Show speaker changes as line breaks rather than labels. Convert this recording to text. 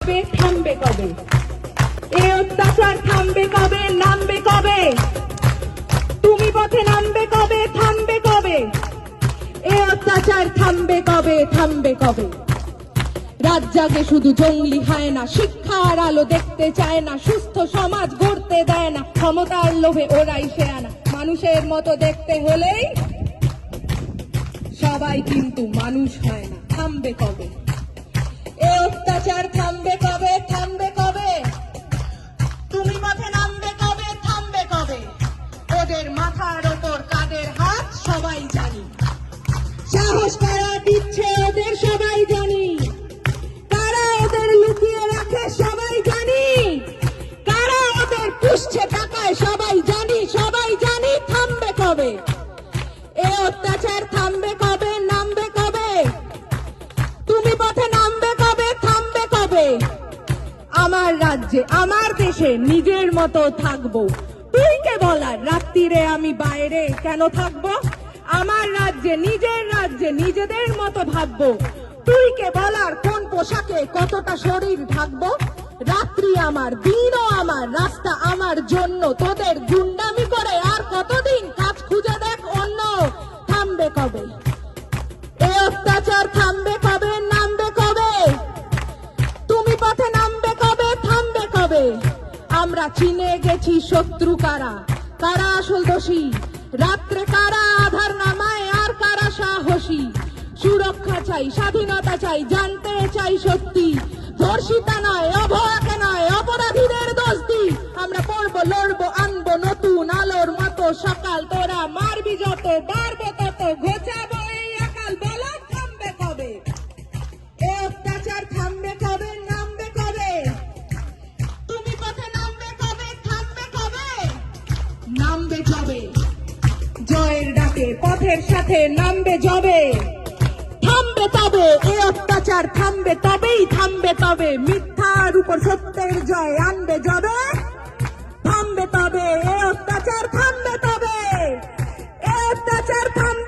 থামবে কবে? এ অত্যাচার থামবে কবে? নামবে কবে? তুমি পথে নামবে কবে? থামবে কবে? এ অত্যাচার থামবে কবে? থামবে কবে? রাত জাগে শুধু জঙ্গলি হয় না, শিক্ষার আলো দেখতে চায় না, সুস্থ সমাজ গড়তে দেয় না, ক্ষমতার লোভে ওরাই শেয়ানা। মানুষের মতো দেখতে হলেই সবাই কিন্তু মানুষ হয় না। থামবে কবে? এ অত্যাচার থামবে কবে? থামবে কবে? তুমি পথে নামবে কবে? থামবে কবে? ওদের মাথার ওপর কাদের হাত সবাই জানি, সাহস কারা দিচ্ছে ওদের সবাই জানি, কারা ওদের লুকিয়ে রাখে সবাই জানি, কারা ওদের পুষছে টাকায় সবাই জানি, সবাই জানি। থামবে কবে? এ অত্যাচার থামবে কবে? নামবে কবে? তুমি পথে নামবে কবে? থামবে কবে? আমার রাজ্যে আমার দেশে নিজের মতো থাকবো, তুই কে বলার রাত্রিরে আমি বাইরে কেন থাকবো? আমার রাজ্যে নিজেদের মতো ভাববো, তুই কে বলার কোন পোশাকে কতটা শরীর ঢাকবো? রাত্রি আমার, দিনও আমার, রাস্তা আমার জন্য, তোদের গুন্ডামি করে আর কতদিন কাজ খুঁজে দেখ অন্য। থামবে কবে? এ অত্যাচার থামবে কবে? নামবে কবে? তুমি পথে নামবে কবে? থামবে কবে? আমরা চিনে গেছি শত্রু কারা, কারা আসল দোষী, রাত্রে কারা আধার নামায় আর কারা সাহসী। সুরক্ষা চাই, স্বাধীনতা চাই, জানতে চাই সত্যি, ধর্ষিতা নয়, অভয়াকে নয়, অপরাধীদের দোষ দি। আমরা পড়বো, লড়বো, আনবো নতুন আলোর মতো সকাল, তোরা মারবি যত, বাড়বে তত, ঘোচাবো এই আকাল। বলো থামবে কবে? এ অত্যাচার থামবে কবে? নামবে কবে? তুমি পথে নামবে কবে? থামবে কবে? নামবে যবে, জয়ের ডাকে পথের সাথে নামবে যবে, থামবে তবে। এ অত্যাচার থামবে তবেই, থামবে তবে, মিথ্যার উপর সত্যের জয় আনবে যবে, থামবে তবে। এ অত্যাচার থামবে তবে, এ অত্যাচার থামবে।